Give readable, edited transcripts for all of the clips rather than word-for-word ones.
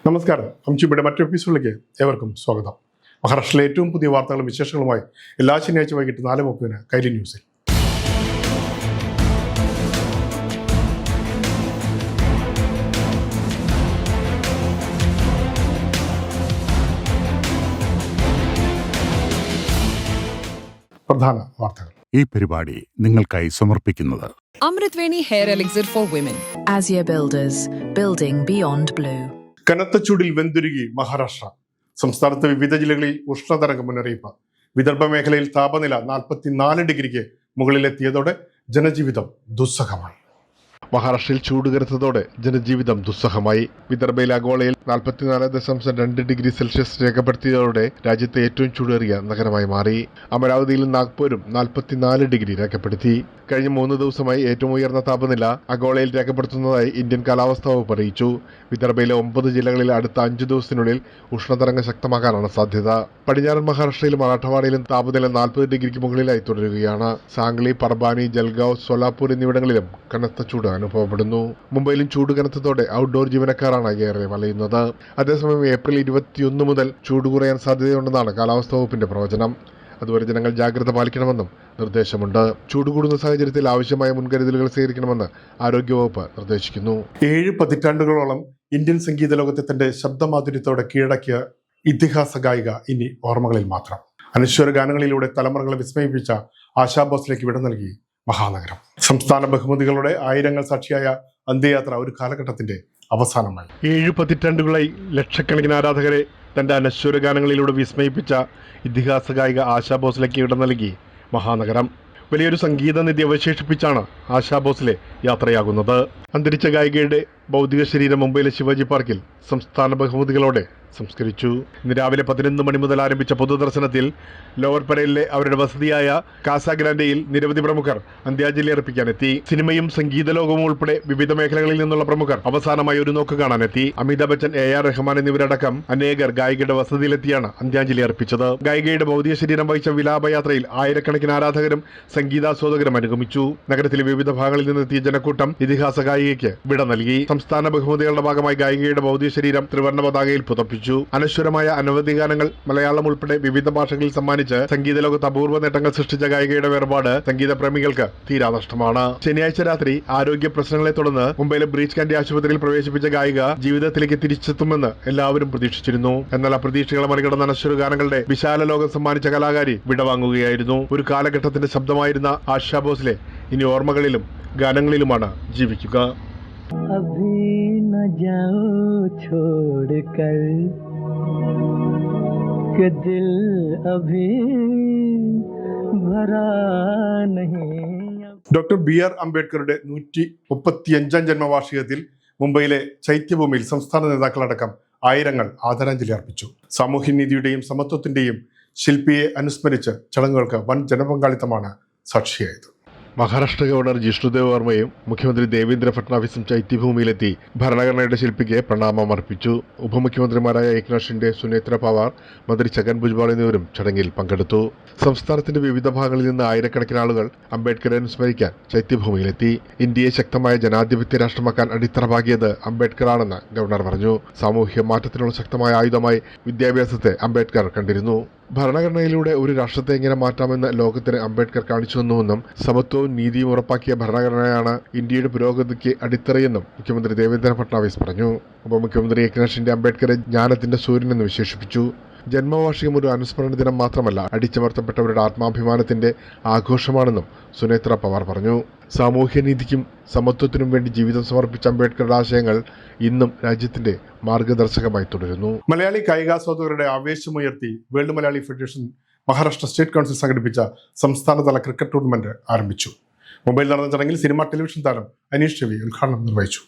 നമസ്കാരം. അംശുബിയുടെ മറ്റൊരു എപ്പിസോഡിലേക്ക് ഏവർക്കും സ്വാഗതം. മഹാരാഷ്ട്രയിലെ ഏറ്റവും പുതിയ വാർത്തകളും വിശേഷങ്ങളുമായി എല്ലാ ശനിയാഴ്ച വൈകിട്ട് 4:30 കൈലി ന്യൂസിൽ. പ്രധാന വാർത്തകൾ. ഈ പരിപാടി നിങ്ങൾക്കായി സമർപ്പിക്കുന്നത് Amrutveni hair elixir for women. Azure Builders, building beyond blue. കനത്ത ചൂടിൽ വെന്തുരുകി മഹാരാഷ്ട്ര. സംസ്ഥാനത്ത് വിവിധ ജില്ലകളിൽ ഉഷ്ണതരംഗ മുന്നറിയിപ്പ്. വിദർഭ മേഖലയിൽ താപനില 44 ഡിഗ്രിക്ക് മുകളിലെത്തിയതോടെ ജനജീവിതം ദുസ്സഹമായി. മഹാരാഷ്ട്രയിൽ ചൂട് കനത്തതോടെ ജനജീവിതം ദുസ്സഹമായി. വിദർഭയിലെ അഗോളയിൽ 44.2 ഡിഗ്രി സെൽഷ്യസ് രേഖപ്പെടുത്തിയതോടെ രാജ്യത്തെ ഏറ്റവും ചൂടേറിയ നഗരമായി മാറി. അമരാവതിയിലും നാഗ്പൂരും 44 ഡിഗ്രി രേഖപ്പെടുത്തി. കഴിഞ്ഞ 3 ദിവസമായി ഏറ്റവും ഉയർന്ന താപനില അഗോളയിൽ രേഖപ്പെടുത്തുന്നതായി ഇന്ത്യൻ കാലാവസ്ഥാ വകുപ്പ് അറിയിച്ചു. വിദർഭയിലെ 9 ജില്ലകളിൽ അടുത്ത 5 ദിവസത്തിനുള്ളിൽ ഉഷ്ണതരംഗം ശക്തമാകാനാണ് സാധ്യത. പടിഞ്ഞാറൻ മഹാരാഷ്ട്രയിലും മറാഠവാഡയിലും താപനില 40 ഡിഗ്രിക്ക് മുകളിലായി തുടരുകയാണ്. സാംഗ്ലി, പർബാനി, ജൽഗാവ്, സോലാപൂർ എന്നിവിടങ്ങളിലും കനത്ത ചൂട് അനുഭവപ്പെടുന്നു. മുംബൈയിലും ചൂട് കനത്തതോടെ ഔട്ട്ഡോർ ജീവനക്കാരാണ് ഏറെ വലയുന്നത്. അതേസമയം ഏപ്രിൽ 21 മുതൽ ചൂട് കുറയാൻ സാധ്യതയുണ്ടെന്നാണ് കാലാവസ്ഥാ വകുപ്പിന്റെ പ്രവചനം. അതുവരെ ജനങ്ങൾ ജാഗ്രത പാലിക്കണമെന്നും നിർദ്ദേശമുണ്ട്. ചൂട് കൂടുന്ന സാഹചര്യത്തിൽ ആവശ്യമായ മുൻകരുതലുകൾ സ്വീകരിക്കണമെന്ന് ആരോഗ്യവകുപ്പ് നിർദ്ദേശിക്കുന്നു. 7 പതിറ്റാണ്ടുകളോളം ഇന്ത്യൻ സംഗീത ലോകത്തെ തന്റെ ശബ്ദമാധുര്യത്തോടെ കീഴടക്കിയ ഇതിഹാസ ഗായിക ഇനി ഓർമ്മകളിൽ മാത്രം. അനശ്വര ഗാനങ്ങളിലൂടെ തലമുറകളെ വിസ്മയിപ്പിച്ച ആശാ ഭോസ്ലേക്ക് വിട നൽകി മഹാനഗരം. സംസ്ഥാന ബഹുമതികളുടെ ആയിരങ്ങൾ സാക്ഷിയായ അന്ത്യയാത്ര ഒരു കാലഘട്ടത്തിന്റെ അവസാനമായി. 7 പതിറ്റാണ്ടുകളായി ലക്ഷക്കണക്കിന് ആരാധകരെ തന്റെ അനശ്വര ഗാനങ്ങളിലൂടെ വിസ്മയിപ്പിച്ച ഇതിഹാസ ഗായിക ആശാ ഭോസ്ലേക്ക് വിട നൽകി മഹാനഗരം. വലിയൊരു സംഗീത നിധി അവശേഷിപ്പിച്ചാണ് ആശാ ഭോസ്ലെ യാത്രയാകുന്നത്. അന്തരിച്ച ഗായികയുടെ ഭൗതിക ശരീരം മുംബൈയിലെ ശിവാജി പാർക്കിൽ സംസ്ഥാന ബഹുമതികളോടെ സംസ്കരിച്ചു. ഇന്ന് രാവിലെ 11 മണി മുതൽ ആരംഭിച്ച പൊതുദർശനത്തിൽ ലോവർ പരേലിലെ അവരുടെ വസതിയായ കാസ ഗ്രാൻഡയിൽ നിരവധി പ്രമുഖർ അന്ത്യാഞ്ജലി അർപ്പിക്കാനെത്തി. സിനിമയും സംഗീത ലോകവും ഉൾപ്പെടെ വിവിധ മേഖലകളിൽ നിന്നുള്ള പ്രമുഖർ അവസാനമായി ഒരു നോക്ക് കാണാനെത്തി. അമിതാഭ് ബച്ചൻ, AR റഹ്മാൻ എന്നിവരടക്കം അനേകർ ഗായികയുടെ വസതിയിലെത്തിയാണ് അന്ത്യാഞ്ജലി അർപ്പിച്ചത്. ഗായികയുടെ ഭൗതിക ശരീരം വഹിച്ച വിലാപയാത്രയിൽ ആയിരക്കണക്കിന് ആരാധകരും സംഗീതാസ്വാദകരും അനുഗമിച്ചു. നഗരത്തിലെ വിവിധ ഭാഗങ്ങളിൽ നിന്നെത്തിയ ജനക്കൂട്ടം ഇതിഹാസ ഗായികയ്ക്ക് വിട നൽകി. സംസ്ഥാന ബഹുമതികളുടെ ഭാഗമായി ഗായികയുടെ ഭൗതിക ശരീരം ത്രിവർണ്ണ പതാകയിൽ പുതപ്പിച്ചു. അനശ്വരമായ അനവധി ഗാനങ്ങൾ മലയാളം ഉൾപ്പെടെ വിവിധ ഭാഷകളിൽ സമ്മാനിച്ച് സംഗീത ലോകത്ത് അപൂർവ നേട്ടങ്ങൾ സൃഷ്ടിച്ച ഗായികയുടെ വേർപാട് സംഗീത പ്രേമികൾക്ക് തീരാനഷ്ടമാണ്. ശനിയാഴ്ച രാത്രി ആരോഗ്യ പ്രശ്നങ്ങളെ തുടർന്ന് മുംബൈയിലെ ബ്രീച്ച് കാൻഡി ആശുപത്രിയിൽ പ്രവേശിപ്പിച്ച ഗായിക ജീവിതത്തിലേക്ക് തിരിച്ചെത്തുമെന്ന് എല്ലാവരും പ്രതീക്ഷിച്ചിരുന്നു. എന്നാൽ അപ്രതീക്ഷകളെ മറികടന്ന അനശ്വര ഗാനങ്ങളുടെ വിശാല ലോകം സമ്മാനിച്ച കലാകാരി വിടവാങ്ങുകയായിരുന്നു. ഒരു കാലഘട്ടത്തിന്റെ ശബ്ദമായിരുന്ന ആശാ ഭോസ്ലെ ഇനി ഓർമ്മകളിലും ഗാനങ്ങളിലുമാണ് ജീവിക്കുക. अभी न जाओ छोड़कर कि दिल अभी भरा नहीं. ഡോക്ടർ BR അംബേദ്കറുടെ 135ാം ജന്മവാർഷികത്തിൽ മുംബൈയിലെ ചൈത്യഭൂമിയിൽ സംസ്ഥാന നേതാക്കളടക്കം ആയിരങ്ങൾ ആദരാഞ്ജലി അർപ്പിച്ചു. സാമൂഹ്യനീതിയുടെയും സമത്വത്തിന്റെയും ശില്പിയെ അനുസ്മരിച്ച് ചടങ്ങുകൾക്ക് വൻ ജനപങ്കാളിത്തമാണ് സാക്ഷിയായത്. മഹാരാഷ്ട്ര ഗവർണർ ജിഷ്ണുദേവ് വർമ്മയും മുഖ്യമന്ത്രി ദേവേന്ദ്ര ഫട്നാവിസും ചൈത്യഭൂമിയിലെത്തി ഭരണഘടനയുടെ ശില്പിക്ക് പ്രണാമം അർപ്പിച്ചു. ഉപമുഖ്യമന്ത്രിമാരായ ഏക്നാഥ് ഷിൻഡെ, സുനേത്ര പവാർ, മന്ത്രി ഛഗൻ ഭുജ്ബാൾ എന്നിവരും ചടങ്ങിൽ പങ്കെടുത്തു. സംസ്ഥാനത്തിന്റെ വിവിധ ഭാഗങ്ങളിൽ നിന്ന് ആയിരക്കണക്കിന് ആളുകൾ അംബേദ്കറെ അനുസ്മരിക്കാൻ ചൈത്യഭൂമിയിലെത്തി. ഇന്ത്യയെ ശക്തമായ ജനാധിപത്യ രാഷ്ട്രമാക്കാൻ അടിത്തറ പാകിയത് അംബേദ്കറാണെന്ന് ഗവർണർ പറഞ്ഞു. സാമൂഹ്യ മാറ്റത്തിനുള്ള ശക്തമായ ആയുധമായി വിദ്യാഭ്യാസത്തെ അംബേദ്കർ കണ്ടിരുന്നു. ഭരണഘടനയിലൂടെ ഒരു രാഷ്ട്രത്തെ എങ്ങനെ മാറ്റാമെന്ന് ലോകത്തിന് അംബേദ്കർ കാണിച്ചു തന്നുവെന്നും സമത്വവും നീതിയും ഉറപ്പാക്കിയ ഭരണഘടനയാണ് ഇന്ത്യയുടെ പുരോഗതിക്ക് അടിത്തറയെന്നും മുഖ്യമന്ത്രി ദേവേന്ദ്ര ഫട്നാവിസ് പറഞ്ഞു. ഉപമുഖ്യമന്ത്രി ഏക്നാഥ് ഷിൻഡെ അംബേദ്കറെ ജ്ഞാനത്തിന്റെ സൂര്യനെന്ന് വിശേഷിപ്പിച്ചു. ജന്മവാർഷികം ഒരു അനുസ്മരണ ദിനം മാത്രമല്ല, അടിച്ചമർത്തപ്പെട്ടവരുടെ ആത്മാഭിമാനത്തിന്റെ ആഘോഷമാണെന്നും സുനേത്ര പവാർ പറഞ്ഞു. സാമൂഹ്യനീതിക്കും സമത്വത്തിനും വേണ്ടി ജീവിതം സമർപ്പിച്ച അംബേദ്കറുടെ ആശയങ്ങൾ ഇന്നും രാജ്യത്തിന്റെ മാർഗദർശകമായി തുടരുന്നു. മലയാളി കായികാസ്വാദകരുടെ ആവേശമുയർത്തി world Malayali federation Maharashtra state council സംഘടിപ്പിച്ച സംസ്ഥാനതല ക്രിക്കറ്റ് ടൂർണമെന്റ് ആരംഭിച്ചു. മുംബൈയിൽ നടന്ന ചടങ്ങിൽ സിനിമ ടെലിവിഷൻ താരം അനീഷ് രവി ഉദ്ഘാടനം നിർവഹിച്ചു.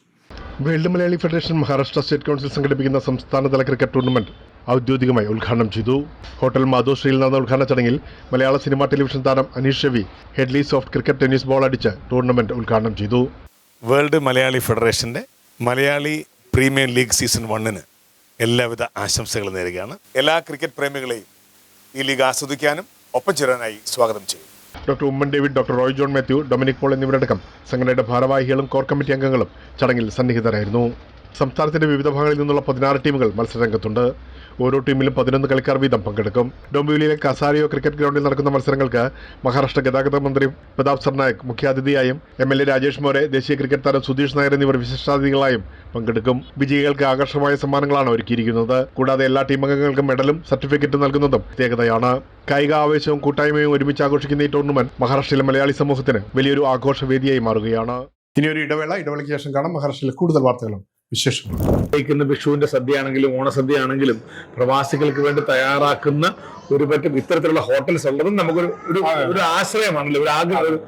World Malayali federation Maharashtra state council സംഘടിപ്പിക്കുന്ന സംസ്ഥാനതല ക്രിക്കറ്റ് ടൂർണമെന്റ് ഔദ്യോഗികമായി ഉദ്ഘാടനം ചെയ്തു. ഹോട്ടൽ മാധോശ്രീയിൽ നടന്ന ഉദ്ഘാടന ചടങ്ങിൽ മലയാള സിനിമ ടെലിവിഷൻ താരം Aneesh Ravi Headley soft cricket tennis ball അടിച്ച് ടൂർണമെന്റ് ഉദ്ഘാടനം ചെയ്തു. വേൾഡ് മലയാളി ഫെഡറേഷൻ്റെ മലയാളി പ്രീമിയർ ലീഗ് സീസൺ 1 എല്ലാവിധ ആശംസകളും നേരുകയാണ്. എല്ലാ ക്രിക്കറ്റ് പ്രേമികളെയും ഈ ലീഗ് ആസ്വദിക്കാനും ഒപ്പം ചേരാനായി സ്വാഗതം ചെയ്യും. Doctor Oommen David, doctor Roy John Mathew, Dominic Paul എന്നിവരടക്കം സംഘടനയുടെ ഭാരവാഹികളും കോർ കമ്മിറ്റി അംഗങ്ങളും ചടങ്ങിൽ സന്നിഹിതരായിരുന്നു. സംസ്ഥാനത്തിന്റെ വിവിധ ഭാഗങ്ങളിൽ നിന്നുള്ള 16 ടീമുകൾ മത്സരരംഗത്തുണ്ട്. ഓരോ ടീമിലും 11 കളിക്കാർ വീതം പങ്കെടുക്കും. ഡോംബിവിലിയിലെ കസാരിയോ ക്രിക്കറ്റ് ഗ്രൗണ്ടിൽ നടക്കുന്ന മത്സരങ്ങൾക്ക് മഹാരാഷ്ട്ര ഗതാഗത മന്ത്രി പ്രതാപ് സർനായക് മുഖ്യാതിഥിയായും MLA രാജേഷ് മോരെ, ദേശീയ ക്രിക്കറ്റ് താരം സുധീഷ് നായർ എന്നിവർ വിശിഷ്ടാതിഥികളായും പങ്കെടുക്കും. വിജയികൾക്ക് ആകർഷകമായ സമ്മാനങ്ങളാണ് ഒരുക്കിയിരിക്കുന്നത്. കൂടാതെ എല്ലാ ടീം അംഗങ്ങൾക്കും മെഡലും സർട്ടിഫിക്കറ്റും നൽകുന്നതും പ്രത്യേകതയാണ്. കായിക ആവേശവും കൂട്ടായ്മയും ഒരുമിച്ച് ആഘോഷിക്കുന്ന ഈ ടൂർണമെന്റ് മഹാരാഷ്ട്രയിലെ മലയാളി സമൂഹത്തിന് വലിയൊരു ആഘോഷവേദിയായി മാറുകയാണ്. ഇനിയൊരു ഇടവേളയ്ക്ക് ശേഷം കാണാം മഹാരാഷ്ട്രയിലെ കൂടുതൽ വാർത്തകളും വിശേഷങ്ങളും. വിഷുവിന്റെ സദ്യയാണെങ്കിലും ഓണസദ്യയാണെങ്കിലും പ്രവാസികൾക്ക് വേണ്ടി തയ്യാറാക്കുന്ന ഒരു പറ്റം ഇത്തരത്തിലുള്ള ഹോട്ടൽസ് ഉള്ളതും നമുക്കൊരു ഒരു ആശ്രയമാണല്ലോ, ഒരു ആഗ്രഹം.